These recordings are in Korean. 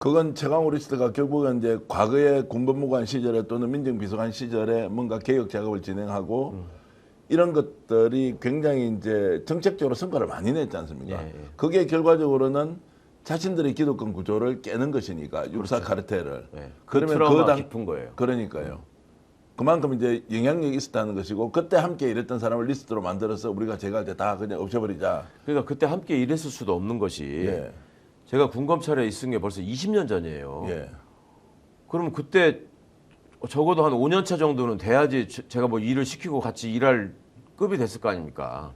그건 최강욱 리스트가 결국은 이제 과거의 군법무관 시절에 또는 민정비서관 시절에 뭔가 개혁 작업을 진행하고 이런 것들이 굉장히 이제 정책적으로 성과를 많이 냈지 않습니까? 예, 예. 그게 결과적으로는 자신들의 기득권 구조를 깨는 것이니까 육사 그렇죠. 카르텔을. 네. 그 트라우마가 깊은 거예요. 그러니까요. 그만큼 이제 영향력이 있었다는 것이고 그때 함께 일했던 사람을 리스트로 만들어서 우리가 제가 이제 다 그냥 없애버리자. 그러니까 그때 함께 일했을 수도 없는 것이 예. 제가 군검찰에 있은 게 벌써 20년 전이에요. 예. 그러면 그때 적어도 한 5년 차 정도는 돼야지 제가 뭐 일을 시키고 같이 일할 급이 됐을 거 아닙니까?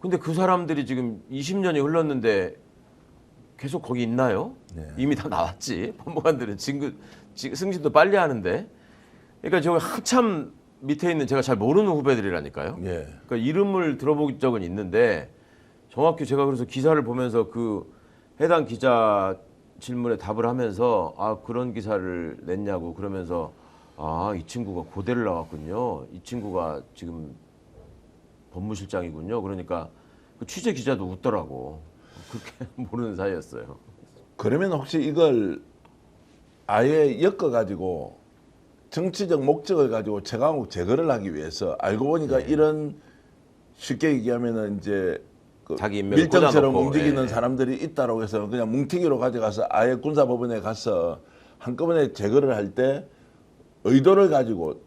근데 그 사람들이 지금 20년이 흘렀는데 계속 거기 있나요? 네. 이미 다 나왔지. 법무관들은 승진도 빨리 하는데. 그러니까 저 한참 밑에 있는 제가 잘 모르는 후배들이라니까요. 예. 그러니까 이름을 들어본 적은 있는데 정확히 제가 그래서 기사를 보면서 그 해당 기자 질문에 답을 하면서 아 그런 기사를 냈냐고 그러면서 아 이 친구가 고대를 나왔군요. 이 친구가 지금 법무실장이군요. 그러니까 그 취재 기자도 웃더라고. 그렇게 모르는 사이였어요. 그러면 혹시 이걸 아예 엮어가지고 정치적 목적을 가지고 최강욱 제거를 하기 위해서 알고 보니까 이런 쉽게 얘기하면은 이제 그 자기 인맥을 밀정처럼 꽂아놓고, 움직이는 예. 사람들이 있다라고 해서 그냥 뭉티기로 가져가서 아예 군사법원에 가서 한꺼번에 제거를 할 때 의도를 가지고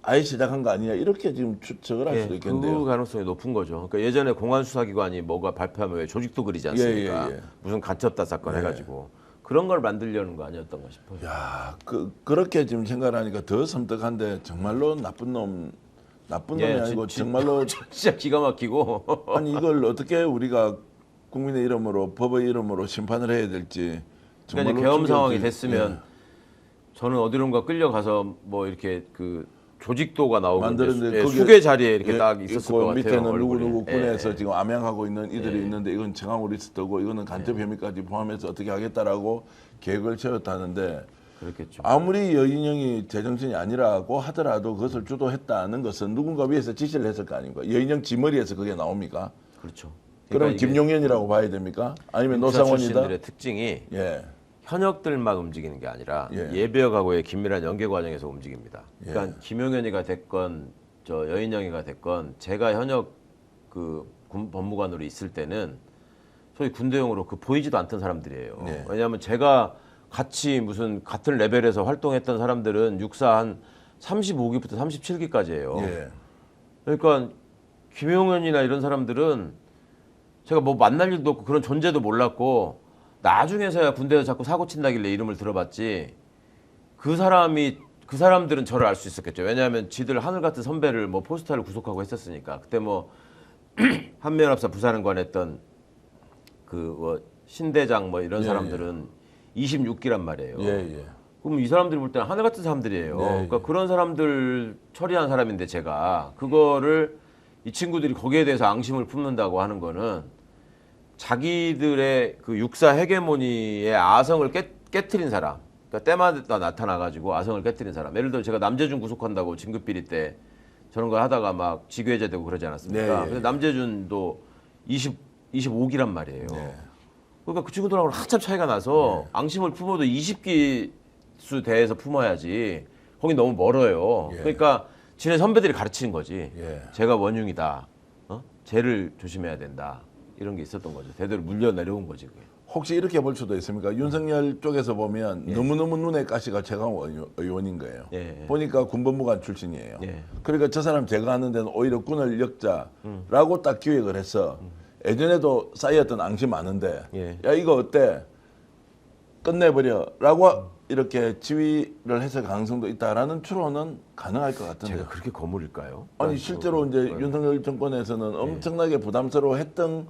아예 시작한 거 아니냐 이렇게 지금 추측을 할 수도 있겠는데요. 그 가능성이 높은 거죠. 그러니까 예전에 공안수사기관이 뭐가 발표하면 왜 조직도 그리지 않습니까? 예. 무슨 가짜다 사건 해가지고 그런 걸 만들려는 거 아니었던가 싶어요. 야, 그렇게 지금 생각을 하니까 더 섬뜩한데 정말로 나쁜 놈이 아니고 정말로 진짜 기가 막히고 아니 이걸 어떻게 우리가 국민의 이름으로 법의 이름으로 심판을 해야 될지 그러니까 이제 계엄 상황이 됐으면 저는 어디론가 끌려가서 뭐 이렇게 그 조직도가 나오고 만드는데 이제 거기에 수괴 자리에 이렇게 딱 있었을 것 같아요. 밑에는 얼굴이. 누구 군에서 예. 지금 암양하고 있는 이들이 있는데 이건 최강욱 리스트고 이거는 간접 혐의까지 포함해서 어떻게 하겠다라고 계획을 세웠다는데 그렇겠죠. 아무리 여인영이 제정신이 아니라고 하더라도 그것을 주도했다는 것은 누군가 위에서 지시를 했을 거 아닙니까? 여인영 지머리에서 그게 나옵니까? 그렇죠. 그럼 이게 김용현이라고 봐야 됩니까? 아니면 육사 노상원이다? 출신들의 특징이 예. 현역들만 움직이는 게 아니라 예. 예비역하고의 긴밀한 연계 과정에서 움직입니다. 그러니까 김용현이가 됐건 저 여인영이가 됐건 제가 현역 그 법무관으로 있을 때는 소위 군대용으로 그 보이지도 않던 사람들이에요. 예. 왜냐하면 제가 같이 무슨 같은 레벨에서 활동했던 사람들은 육사 한 35기부터 37기까지예요. 예. 그러니까 김용현이나 이런 사람들은 제가 뭐 만날 일도 없고 그런 존재도 몰랐고 나중에서야 군대에서 자꾸 사고 친다길래 이름을 들어봤지 그 사람들은 저를 알 수 있었겠죠. 왜냐하면 지들 하늘 같은 선배를 뭐 포스터를 구속하고 했었으니까 그때 뭐 한미연합사 부사령관 했던 그 뭐 신대장 뭐 이런 사람들은 26기란 말이에요. 예. 그럼 이 사람들이 볼 때는 하늘 같은 사람들이에요. 그러니까 그런 사람들 처리한 사람인데 제가 그거를 이 친구들이 거기에 대해서 앙심을 품는다고 하는 거는 자기들의 그 육사 헤게모니의 아성을 깨트린 사람, 그러니까 때마다 나타나가지고 아성을 깨트린 사람. 예를 들어 제가 남재준 구속한다고 진급비리 때 저런 거 하다가 막 직위해제되고 그러지 않았습니까? 근데 남재준도 25기란 말이에요. 그러니까 그 친구들하고는 한참 차이가 나서 앙심을 품어도 20기 수 대에서 품어야지. 거기 너무 멀어요. 그러니까 지네 선배들이 가르치는 거지. 제가 원흉이다. 쟤를 조심해야 된다. 이런 게 있었던 거죠. 대대로 물려 내려온 거지. 그게. 혹시 이렇게 볼 수도 있습니까? 윤석열 쪽에서 보면 너무너무 눈에 가시가 최강욱 의원인 거예요. 보니까 군법무관 출신이에요. 그러니까 저 사람 제거하는 데는 오히려 군을 엮자라고 딱 기획을 해서 예전에도 쌓였던 앙심 많은데 야 이거 어때? 끝내버려라고 이렇게 지휘를 했을 가능성도 있다라는 추론은 가능할 것 같은데. 제가 그렇게 거물일까요? 아니 실제로 이제 윤석열 정권에서는 엄청나게 부담스러워했을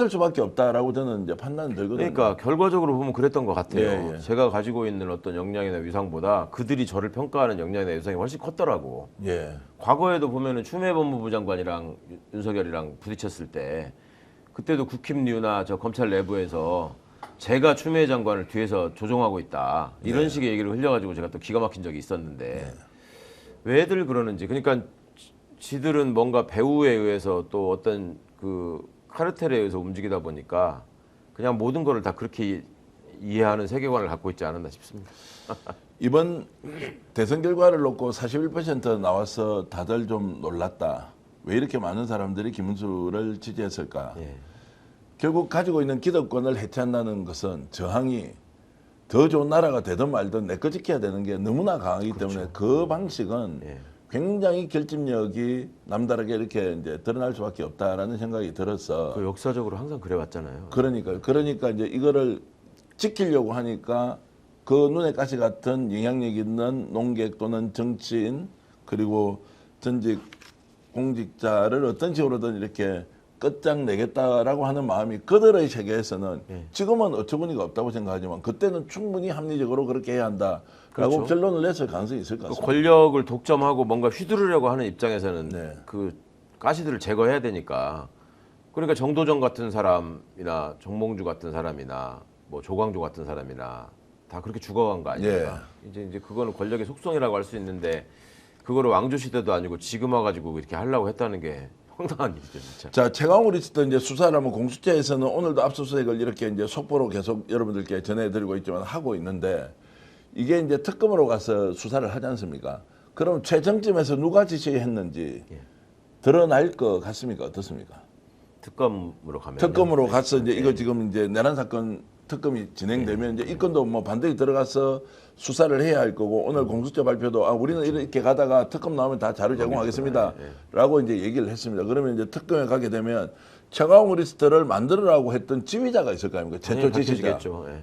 수밖에 없다라고 저는 이제 판단이 들거든요. 그러니까 결과적으로 보면 그랬던 것 같아요. 예. 제가 가지고 있는 어떤 역량이나 위상보다 그들이 저를 평가하는 역량이나 위상이 훨씬 컸더라고. 예. 과거에도 보면은 추미애 법무부 장관이랑 윤석열이랑 부딪혔을 때 그때도 국힘류나 저 검찰 내부에서 제가 추미애 장관을 뒤에서 조종하고 있다 이런 식의 얘기를 흘려가지고 제가 또 기가 막힌 적이 있었는데 왜들 그러는지. 그러니까 지들은 뭔가 배우에 의해서 또 어떤 그 카르텔에 의해서 움직이다 보니까 그냥 모든 거를 다 그렇게 이해하는 세계관을 갖고 있지 않았나 싶습니다. 이번 대선 결과를 놓고 41% 나와서 다들 좀 놀랐다. 왜 이렇게 많은 사람들이 김문수를 지지했을까? 예. 결국 가지고 있는 기득권을 해체한다는 것은 저항이 더 좋은 나라가 되든 말든 내 거 지켜야 되는 게 너무나 강하기 때문에 그 방식은 예. 굉장히 결집력이 남다르게 이렇게 이제 드러날 수밖에 없다라는 생각이 들어서 그 역사적으로 항상 그래왔잖아요. 그러니까 이제 이거를 지키려고 하니까 그 눈에 가시 같은 영향력 있는 농객 또는 정치인 그리고 전직 공직자를 어떤 식으로든 이렇게 끝장내겠다라고 하는 마음이 그들의 세계에서는 지금은 어처구니가 없다고 생각하지만 그때는 충분히 합리적으로 그렇게 해야 한다라고 그렇죠. 결론을 냈을 가능성이 있을 것 그 같습니다. 권력을 독점하고 뭔가 휘두르려고 하는 입장에서는 네. 그 가시들을 제거해야 되니까. 그러니까 정도전 같은 사람이나 정몽주 같은 사람이나 뭐 조광조 같은 사람이나 다 그렇게 죽어간 거 아닙니까? 이제 그거는 권력의 속성이라고 할 수 있는데 그거를 왕조 시대도 아니고 지금 와가지고 이렇게 하려고 했다는 게 황당한 일이죠, 진짜. 자, 최강욱 리스트 이제 수사를 하면 공수처에서는 오늘도 압수수색을 이렇게 이제 속보로 계속 여러분들께 전해드리고 있지만 하고 있는데 이게 이제 특검으로 가서 수사를 하지 않습니까? 그럼 최정점에서 누가 지시했는지 드러날 것 같습니까? 어떻습니까? 특검으로 가면 특검으로 가서 이제 이거 지금 이제 내란 사건 특검이 진행되면 이제 이 건도 뭐 반드시 들어가서 수사를 해야 할 거고 오늘 공수처 발표도 우리는 이렇게 가다가 특검 나오면 다 자료 제공하겠습니다라고 이제 얘기를 했습니다. 그러면 이제 특검에 가게 되면 최강욱 리스트를 만들으라고 했던 지휘자가 있을 거 아닙니까? 최초 지시자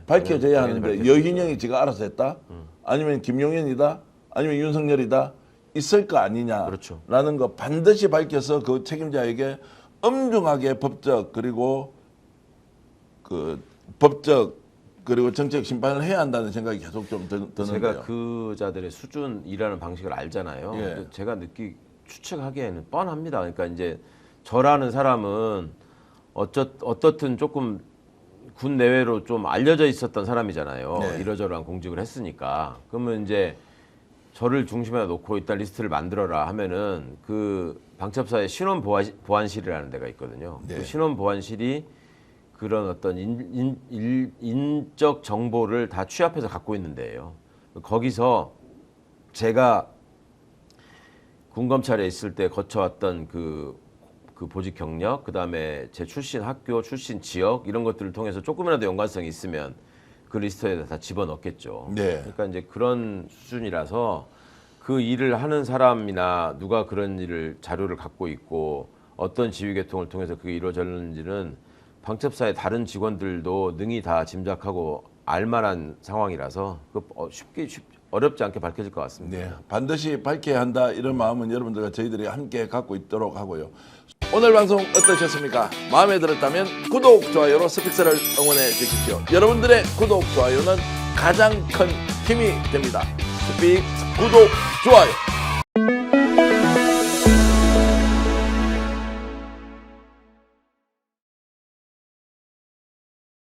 밝혀져야 하는데 여인영이 지가 알아서 했다? 아니면 김용현이다? 아니면 윤석열이다? 있을 거 아니냐라는 그렇죠. 거 반드시 밝혀서 그 책임자에게 엄중하게 법적 그리고 그 법적 그리고 정책 심판을 해야 한다는 생각이 계속 좀 드는데요. 제가 그 자들의 수준 일하는 방식을 알잖아요. 근데 제가 추측하기에는 뻔합니다. 그러니까 이제 저라는 사람은 어떻든 조금 군 내외로 좀 알려져 있었던 사람이잖아요. 이러저러한 공직을 했으니까. 그러면 이제 저를 중심에 놓고 일단 리스트를 만들어라 하면은 그 방첩사의 신원 보안실이라는 데가 있거든요. 그 신원 보안실이 그런 어떤 인적 정보를 다 취합해서 갖고 있는 데예요. 거기서 제가 군검찰에 있을 때 거쳐왔던 그 보직 경력, 그다음에 제 출신 학교, 출신 지역 이런 것들을 통해서 조금이라도 연관성이 있으면 그 리스트에 다 집어넣겠죠. 그러니까 이제 그런 수준이라서 그 일을 하는 사람이나 누가 그런 일을 자료를 갖고 있고 어떤 지휘 계통을 통해서 그게 이루어졌는지는 방첩사의 다른 직원들도 능히 다 짐작하고 알만한 상황이라서 어렵지 않게 밝혀질 것 같습니다. 반드시 밝혀야 한다 이런 마음은 여러분들과 저희들이 함께 갖고 있도록 하고요. 오늘 방송 어떠셨습니까? 마음에 들었다면 구독, 좋아요로 스픽스를 응원해 주십시오. 여러분들의 구독, 좋아요는 가장 큰 힘이 됩니다. 스픽스 구독, 좋아요.